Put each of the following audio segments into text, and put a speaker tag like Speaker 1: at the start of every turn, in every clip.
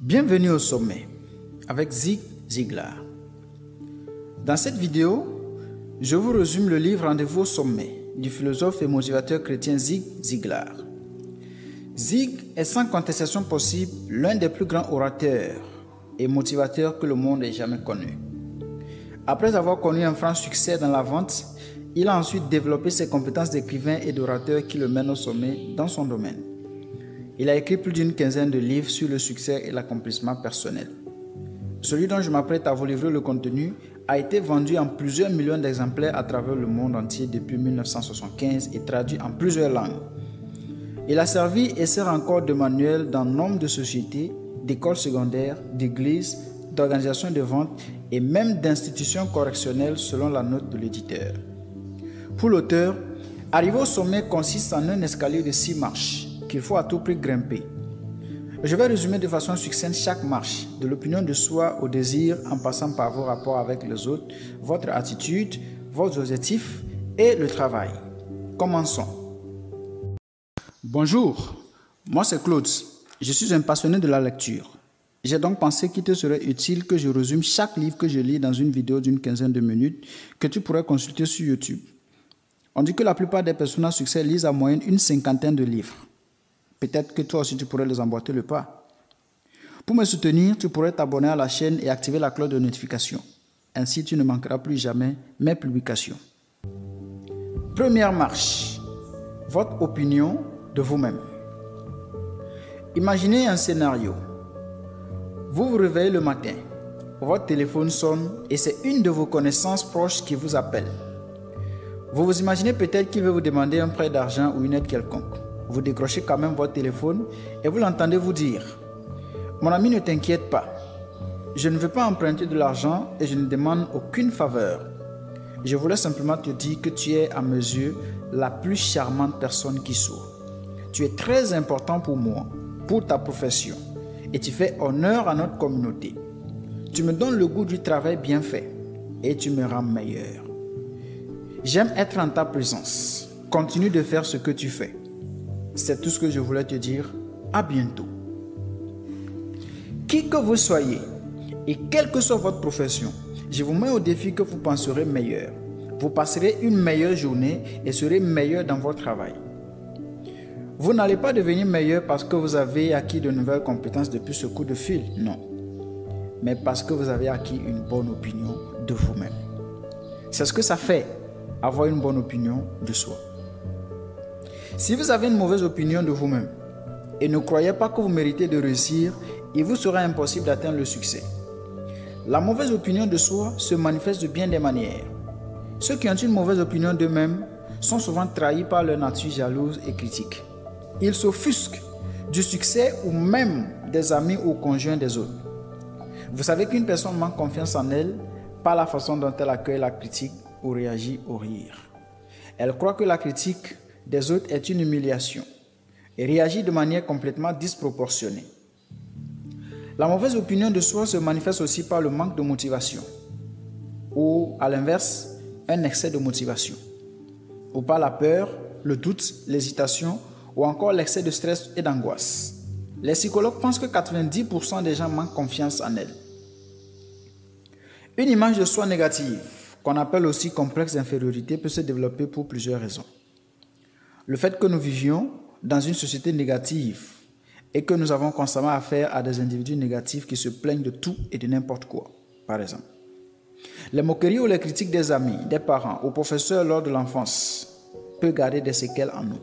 Speaker 1: Bienvenue au sommet avec Zig Ziglar. Dans cette vidéo, je vous résume le livre Rendez-vous au sommet du philosophe et motivateur chrétien Zig Ziglar. Zig est sans contestation possible l'un des plus grands orateurs et motivateurs que le monde ait jamais connu. Après avoir connu un franc succès dans la vente, il a ensuite développé ses compétences d'écrivain et d'orateur qui le mènent au sommet dans son domaine. Il a écrit plus d'une quinzaine de livres sur le succès et l'accomplissement personnel. Celui dont je m'apprête à vous livrer le contenu a été vendu en plusieurs millions d'exemplaires à travers le monde entier depuis 1975 et traduit en plusieurs langues. Il a servi et sert encore de manuel dans nombre de sociétés, d'écoles secondaires, d'églises, d'organisations de vente et même d'institutions correctionnelles selon la note de l'éditeur. Pour l'auteur, arriver au sommet consiste en un escalier de 6 marches qu'il faut à tout prix grimper. Je vais résumer de façon succincte chaque marche, de l'opinion de soi au désir, en passant par vos rapports avec les autres, votre attitude, vos objectifs et le travail. Commençons. Bonjour, moi c'est Claude. Je suis un passionné de la lecture. J'ai donc pensé qu'il te serait utile que je résume chaque livre que je lis dans une vidéo d'une quinzaine de minutes que tu pourrais consulter sur YouTube. On dit que la plupart des personnes à succès lisent en moyenne une cinquantaine de livres. Peut-être que toi aussi tu pourrais les emboîter le pas. Pour me soutenir, tu pourrais t'abonner à la chaîne et activer la cloche de notification. Ainsi, tu ne manqueras plus jamais mes publications. Première marche. Votre opinion de vous-même. Imaginez un scénario. Vous vous réveillez le matin. Votre téléphone sonne et c'est une de vos connaissances proches qui vous appelle. Vous vous imaginez peut-être qu'il veut vous demander un prêt d'argent ou une aide quelconque. Vous décrochez quand même votre téléphone et vous l'entendez vous dire « Mon ami, ne t'inquiète pas. Je ne veux pas emprunter de l'argent et je ne demande aucune faveur. Je voulais simplement te dire que tu es à mes yeux la plus charmante personne qui soit. Tu es très important pour moi, pour ta profession et tu fais honneur à notre communauté. Tu me donnes le goût du travail bien fait et tu me rends meilleur. J'aime être en ta présence. Continue de faire ce que tu fais. C'est tout ce que je voulais te dire. À bientôt. » Qui que vous soyez et quelle que soit votre profession, je vous mets au défi que vous penserez meilleur. Vous passerez une meilleure journée et serez meilleur dans votre travail. Vous n'allez pas devenir meilleur parce que vous avez acquis de nouvelles compétences depuis ce coup de fil, non. Mais parce que vous avez acquis une bonne opinion de vous-même. C'est ce que ça fait, avoir une bonne opinion de soi. Si vous avez une mauvaise opinion de vous-même et ne croyez pas que vous méritez de réussir, il vous sera impossible d'atteindre le succès. La mauvaise opinion de soi se manifeste de bien des manières. Ceux qui ont une mauvaise opinion d'eux-mêmes sont souvent trahis par leur nature jalouse et critique. Ils s'offusquent du succès ou même des amis ou conjoints des autres. Vous savez qu'une personne manque confiance en elle par la façon dont elle accueille la critique ou réagit au rire. Elle croit que la critique des autres est une humiliation et réagit de manière complètement disproportionnée. La mauvaise opinion de soi se manifeste aussi par le manque de motivation ou, à l'inverse, un excès de motivation ou par la peur, le doute, l'hésitation ou encore l'excès de stress et d'angoisse. Les psychologues pensent que 90% des gens manquent confiance en elles. Une image de soi négative, qu'on appelle aussi complexe d'infériorité, peut se développer pour plusieurs raisons. Le fait que nous vivions dans une société négative et que nous avons constamment affaire à des individus négatifs qui se plaignent de tout et de n'importe quoi, par exemple. Les moqueries ou les critiques des amis, des parents ou professeurs lors de l'enfance peuvent garder des séquelles en nous.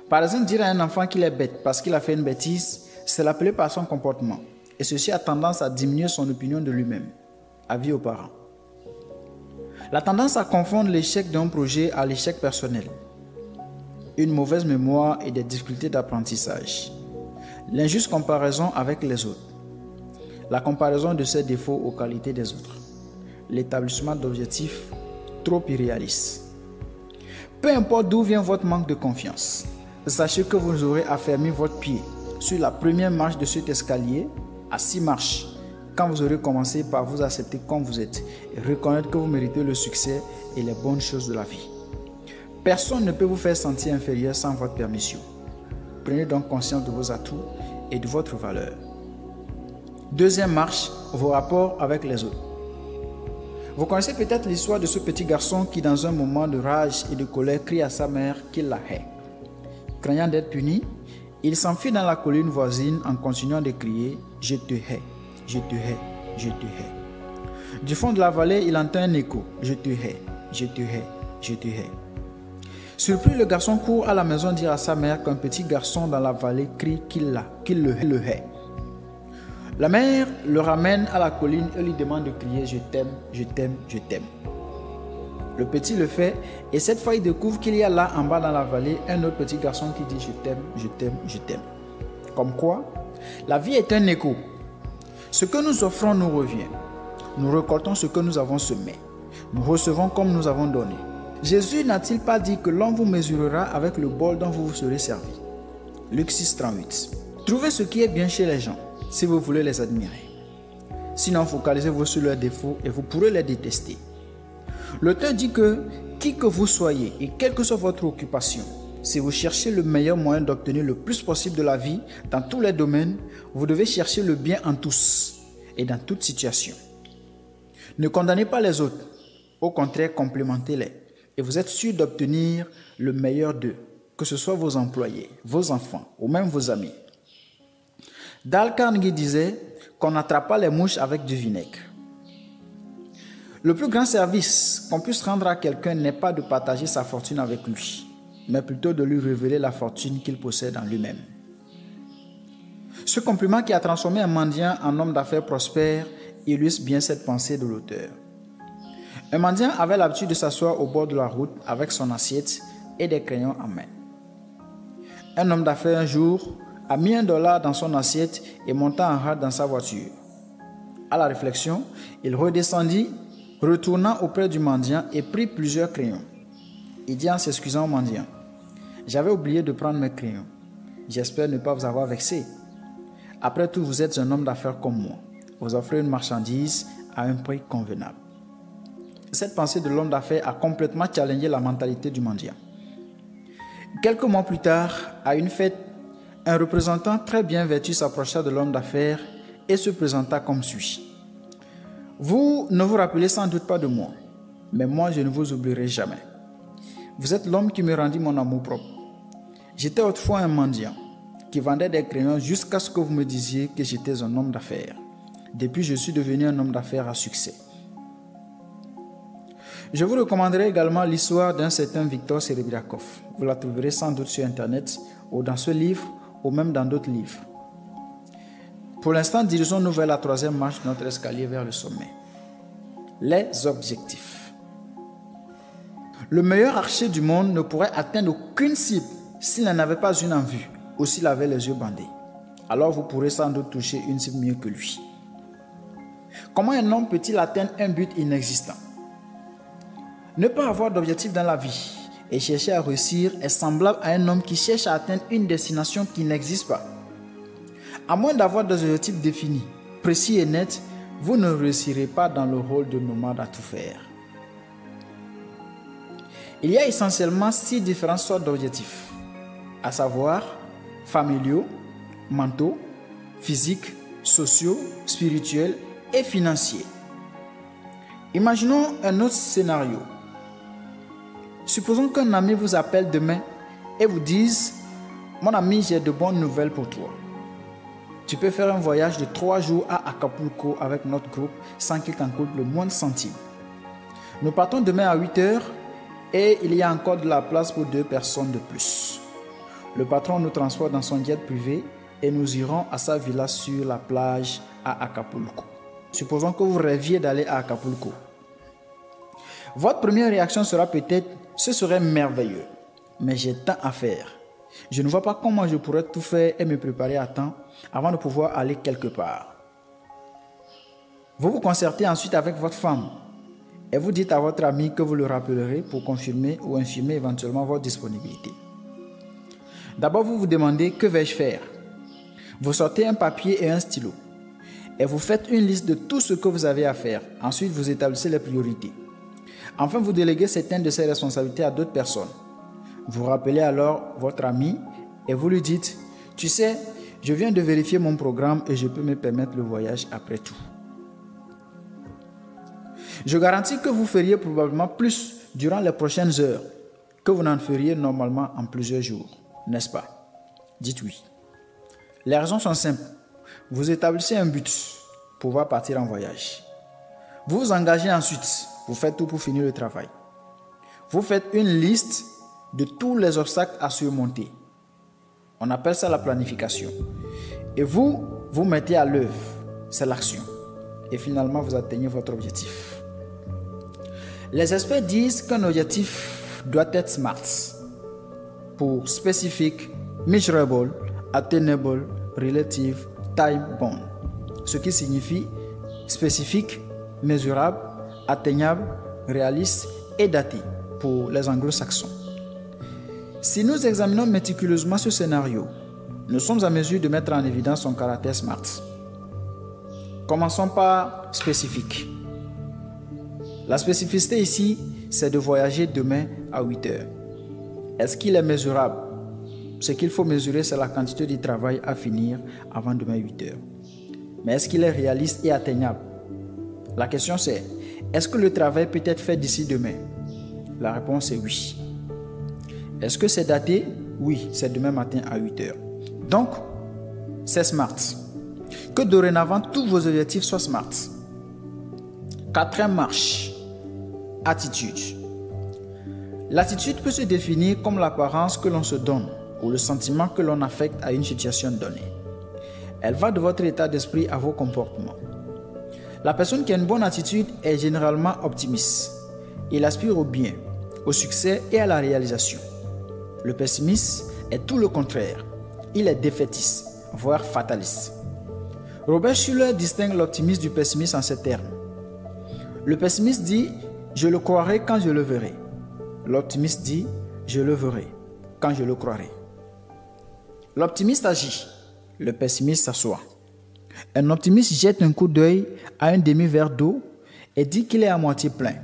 Speaker 1: Par exemple, dire à un enfant qu'il est bête parce qu'il a fait une bêtise, c'est l'appeler par son comportement. Et ceci a tendance à diminuer son opinion de lui-même. Avis aux parents. La tendance à confondre l'échec d'un projet à l'échec personnel. Une mauvaise mémoire et des difficultés d'apprentissage. L'injuste comparaison avec les autres. La comparaison de ses défauts aux qualités des autres. L'établissement d'objectifs trop irréalistes. Peu importe d'où vient votre manque de confiance, sachez que vous aurez affermi votre pied sur la première marche de cet escalier à 6 marches quand vous aurez commencé par vous accepter comme vous êtes et reconnaître que vous méritez le succès et les bonnes choses de la vie. Personne ne peut vous faire sentir inférieur sans votre permission. Prenez donc conscience de vos atouts et de votre valeur. Deuxième marche, vos rapports avec les autres. Vous connaissez peut-être l'histoire de ce petit garçon qui, dans un moment de rage et de colère, crie à sa mère qu'il la hait. Craignant d'être puni, il s'enfuit dans la colline voisine en continuant de crier « Je te hais, je te hais, je te hais ». Du fond de la vallée, il entend un écho « Je te hais, je te hais, je te hais ». Surpris, le garçon court à la maison dire à sa mère qu'un petit garçon dans la vallée crie qu'il le hait. La mère le ramène à la colline et lui demande de crier « Je t'aime, je t'aime, je t'aime ». Le petit le fait et cette fois il découvre qu'il y a là en bas dans la vallée un autre petit garçon qui dit « Je t'aime, je t'aime, je t'aime ». Comme quoi, la vie est un écho. Ce que nous offrons nous revient. Nous récoltons ce que nous avons semé. Nous recevons comme nous avons donné. Jésus n'a-t-il pas dit que l'on vous mesurera avec le bol dont vous vous serez servi? Luc 6, 38. Trouvez ce qui est bien chez les gens si vous voulez les admirer. Sinon, focalisez-vous sur leurs défauts et vous pourrez les détester. L'auteur dit que, qui que vous soyez et quelle que soit votre occupation, si vous cherchez le meilleur moyen d'obtenir le plus possible de la vie dans tous les domaines, vous devez chercher le bien en tous et dans toute situation. Ne condamnez pas les autres, au contraire, complimentez-les et vous êtes sûr d'obtenir le meilleur d'eux, que ce soit vos employés, vos enfants ou même vos amis. Dale Carnegie disait qu'on n'attrape pas les mouches avec du vinaigre. Le plus grand service qu'on puisse rendre à quelqu'un n'est pas de partager sa fortune avec lui, mais plutôt de lui révéler la fortune qu'il possède en lui-même. Ce compliment qui a transformé un mendiant en homme d'affaires prospère illustre bien cette pensée de l'auteur. Un mendiant avait l'habitude de s'asseoir au bord de la route avec son assiette et des crayons en main. Un homme d'affaires un jour a mis $1 dans son assiette et monta en rade dans sa voiture. À la réflexion, il redescendit, retourna auprès du mendiant et prit plusieurs crayons. Il dit en s'excusant au mendiant: « J'avais oublié de prendre mes crayons. J'espère ne pas vous avoir vexé. Après tout, vous êtes un homme d'affaires comme moi. Vous offrez une marchandise à un prix convenable. » Cette pensée de l'homme d'affaires a complètement challengé la mentalité du mendiant. Quelques mois plus tard, à une fête, un représentant très bien vêtu s'approcha de l'homme d'affaires et se présenta comme suit. « Vous ne vous rappelez sans doute pas de moi, mais moi je ne vous oublierai jamais. Vous êtes l'homme qui me rendit mon amour-propre. J'étais autrefois un mendiant qui vendait des crayons jusqu'à ce que vous me disiez que j'étais un homme d'affaires. Depuis, je suis devenu un homme d'affaires à succès. » Je vous recommanderai également l'histoire d'un certain Victor Serebriakov. Vous la trouverez sans doute sur Internet ou dans ce livre ou même dans d'autres livres. Pour l'instant, dirigeons-nous vers la troisième marche de notre escalier vers le sommet. Les objectifs. Le meilleur archer du monde ne pourrait atteindre aucune cible s'il n'en avait pas une en vue ou s'il avait les yeux bandés. Alors vous pourrez sans doute toucher une cible mieux que lui. Comment un homme peut-il atteindre un but inexistant? Ne pas avoir d'objectif dans la vie et chercher à réussir est semblable à un homme qui cherche à atteindre une destination qui n'existe pas. À moins d'avoir des objectifs définis, précis et nets, vous ne réussirez pas dans le rôle de nomade à tout faire. Il y a essentiellement 6 différentes sortes d'objectifs, à savoir familiaux, mentaux, physiques, sociaux, spirituels et financiers. Imaginons un autre scénario. Supposons qu'un ami vous appelle demain et vous dise « Mon ami, j'ai de bonnes nouvelles pour toi. Tu peux faire un voyage de 3 jours à Acapulco avec notre groupe sans qu'il t'en coûte le moindre centime. Nous partons demain à 8 h et il y a encore de la place pour 2 personnes de plus. Le patron nous transporte dans son jet privé et nous irons à sa villa sur la plage à Acapulco. Supposons que vous rêviez d'aller à Acapulco. Votre première réaction sera peut-être « Ce serait merveilleux, mais j'ai tant à faire. Je ne vois pas comment je pourrais tout faire et me préparer à temps avant de pouvoir aller quelque part. » Vous vous concertez ensuite avec votre femme et vous dites à votre ami que vous le rappellerez pour confirmer ou infirmer éventuellement votre disponibilité. D'abord, vous vous demandez « Que vais-je faire ?» Vous sortez un papier et un stylo et vous faites une liste de tout ce que vous avez à faire. Ensuite, vous établissez les priorités. Enfin, vous déléguez certaines de ces responsabilités à d'autres personnes. Vous rappelez alors votre ami et vous lui dites « Tu sais, Je viens de vérifier mon programme et je peux me permettre le voyage après tout. Je garantis que vous feriez probablement plus durant les prochaines heures que vous n'en feriez normalement en plusieurs jours, n'est-ce pas? Dites oui. Les raisons sont simples. Vous établissez un but pour pouvoir partir en voyage. Vous vous engagez ensuite. Vous faites tout pour finir le travail. Vous faites une liste de tous les obstacles à surmonter. On appelle ça la planification. Et vous mettez à l'œuvre. C'est l'action. Et finalement, vous atteignez votre objectif. Les experts disent qu'un objectif doit être SMART. Pour Specific, Measurable, Attainable, Relative, Time-bound. Ce qui signifie spécifique, mesurable, atteignable, réaliste et daté pour les anglo-saxons. Si nous examinons méticuleusement ce scénario, nous sommes en mesure de mettre en évidence son caractère SMART. Commençons par spécifique. La spécificité ici, c'est de voyager demain à 8 heures. Est-ce qu'il est mesurable? Ce qu'il faut mesurer, c'est la quantité de travail à finir avant demain 8 heures. Mais est-ce qu'il est réaliste et atteignable? La question c'est, est-ce que le travail peut être fait d'ici demain? La réponse est oui. Est-ce que c'est daté? Oui, c'est demain matin à 8 heures. Donc, c'est SMART. Que dorénavant, tous vos objectifs soient SMART. Quatrième marche, attitude. L'attitude peut se définir comme l'apparence que l'on se donne ou le sentiment que l'on affecte à une situation donnée. Elle va de votre état d'esprit à vos comportements. La personne qui a une bonne attitude est généralement optimiste. Il aspire au bien, au succès et à la réalisation. Le pessimiste est tout le contraire. Il est défaitiste, voire fataliste. Robert Schuller distingue l'optimiste du pessimiste en ces termes. Le pessimiste dit « Je le croirai quand je le verrai ». L'optimiste dit « Je le verrai quand je le croirai ». L'optimiste agit, le pessimiste s'assoit. Un optimiste jette un coup d'œil à un demi-verre d'eau et dit qu'il est à moitié plein.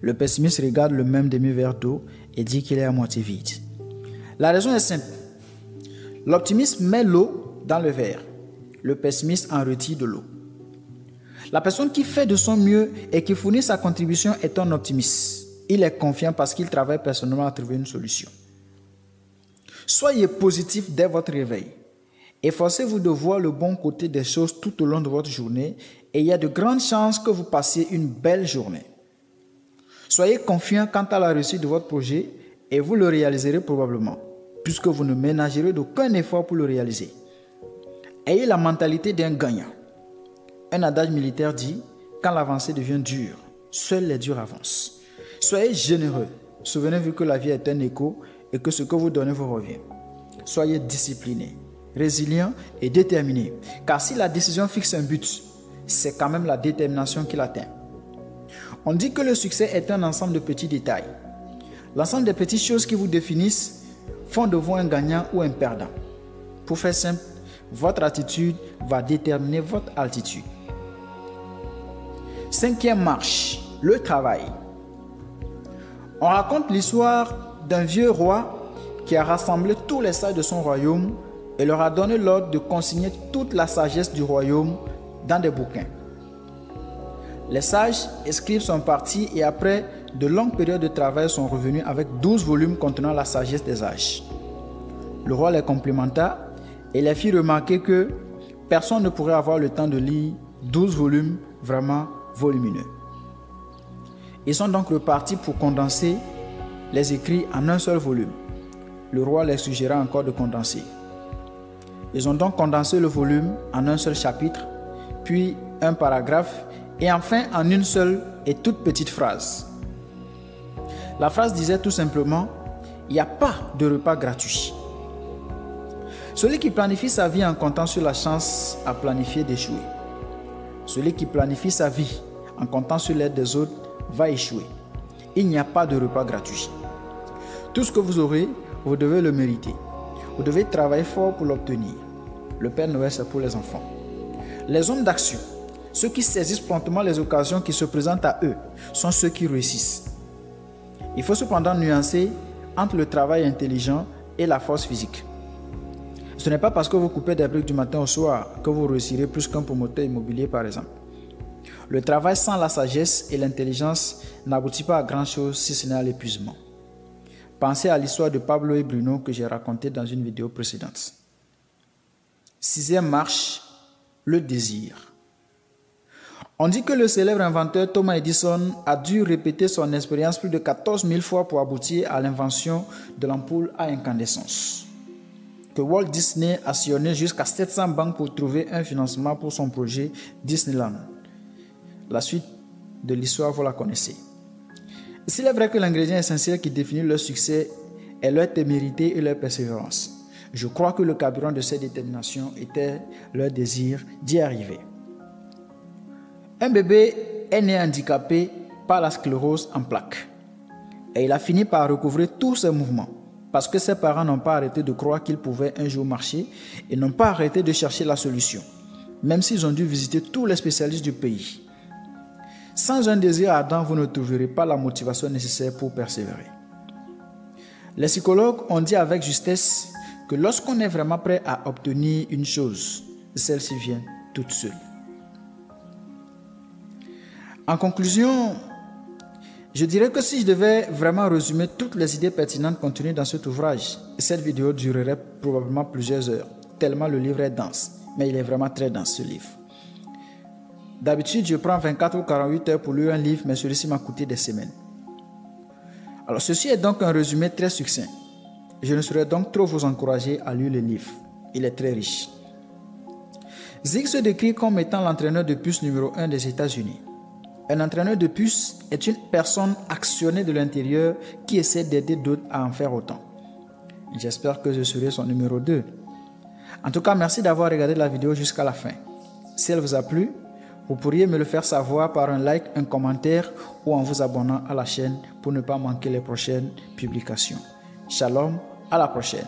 Speaker 1: Le pessimiste regarde le même demi-verre d'eau et dit qu'il est à moitié vide. La raison est simple. L'optimiste met l'eau dans le verre. Le pessimiste en retire de l'eau. La personne qui fait de son mieux et qui fournit sa contribution est un optimiste. Il est confiant parce qu'il travaille personnellement à trouver une solution. Soyez positif dès votre réveil. Efforcez-vous de voir le bon côté des choses tout au long de votre journée et il y a de grandes chances que vous passiez une belle journée. Soyez confiant quant à la réussite de votre projet et vous le réaliserez probablement, puisque vous ne ménagerez d'aucun effort pour le réaliser. Ayez la mentalité d'un gagnant. Un adage militaire dit « Quand l'avancée devient dure, seuls les durs avancent ». Soyez généreux. Souvenez-vous que la vie est un écho et que ce que vous donnez vous revient. Soyez discipliné, résilient et déterminé. Car si la décision fixe un but, c'est quand même la détermination qui l'atteint. On dit que le succès est un ensemble de petits détails. L'ensemble des petites choses qui vous définissent font de vous un gagnant ou un perdant. Pour faire simple, votre attitude va déterminer votre altitude. Cinquième marche, le travail. On raconte l'histoire d'un vieux roi qui a rassemblé tous les sages de son royaume et leur a donné l'ordre de consigner toute la sagesse du royaume dans des bouquins. Les sages et scribes sont partis et après de longues périodes de travail sont revenus avec 12 volumes contenant la sagesse des âges. Le roi les complimenta et les fit remarquer que personne ne pourrait avoir le temps de lire 12 volumes vraiment volumineux. Ils sont donc repartis pour condenser les écrits en un seul volume. Le roi les suggéra encore de condenser. Ils ont donc condensé le volume en un seul chapitre, puis un paragraphe et enfin en une seule et toute petite phrase. La phrase disait tout simplement « Il n'y a pas de repas gratuit ». Celui qui planifie sa vie en comptant sur la chance à planifier d'échouer. Celui qui planifie sa vie en comptant sur l'aide des autres va échouer. Il n'y a pas de repas gratuit. Tout ce que vous aurez, vous devez le mériter. Vous devez travailler fort pour l'obtenir. Le Père Noël, c'est pour les enfants. Les hommes d'action, ceux qui saisissent promptement les occasions qui se présentent à eux, sont ceux qui réussissent. Il faut cependant nuancer entre le travail intelligent et la force physique. Ce n'est pas parce que vous coupez des briques du matin au soir que vous réussirez plus qu'un promoteur immobilier par exemple. Le travail sans la sagesse et l'intelligence n'aboutit pas à grand-chose si ce n'est à l'épuisement. Pensez à l'histoire de Pablo et Bruno que j'ai racontée dans une vidéo précédente. 6e marche, le désir. On dit que le célèbre inventeur Thomas Edison a dû répéter son expérience plus de 14 000 fois pour aboutir à l'invention de l'ampoule à incandescence. Que Walt Disney a sillonné jusqu'à 700 banques pour trouver un financement pour son projet Disneyland. La suite de l'histoire, vous la connaissez. S'il est vrai que l'ingrédient essentiel qui définit leur succès est leur témérité et leur persévérance, je crois que le carburant de cette détermination était leur désir d'y arriver. Un bébé est né handicapé par la sclérose en plaques et il a fini par recouvrer tous ses mouvements parce que ses parents n'ont pas arrêté de croire qu'il pouvait un jour marcher et n'ont pas arrêté de chercher la solution, même s'ils ont dû visiter tous les spécialistes du pays. Sans un désir ardent, vous ne trouverez pas la motivation nécessaire pour persévérer. Les psychologues ont dit avec justesse que lorsqu'on est vraiment prêt à obtenir une chose, celle-ci vient toute seule. En conclusion, je dirais que si je devais vraiment résumer toutes les idées pertinentes contenues dans cet ouvrage, cette vidéo durerait probablement plusieurs heures, tellement le livre est dense, mais il est vraiment très dense ce livre. D'habitude, je prends 24 ou 48 heures pour lire un livre, mais celui-ci m'a coûté des semaines. Alors, ceci est donc un résumé très succinct. Je ne saurais donc trop vous encourager à lire le livre. Il est très riche. Zig se décrit comme étant l'entraîneur de puce numéro 1 des États-Unis. Un entraîneur de puce est une personne actionnée de l'intérieur qui essaie d'aider d'autres à en faire autant. J'espère que je serai son numéro 2. En tout cas, merci d'avoir regardé la vidéo jusqu'à la fin. Si elle vous a plu, vous pourriez me le faire savoir par un like, un commentaire ou en vous abonnant à la chaîne pour ne pas manquer les prochaines publications. Shalom, à la prochaine.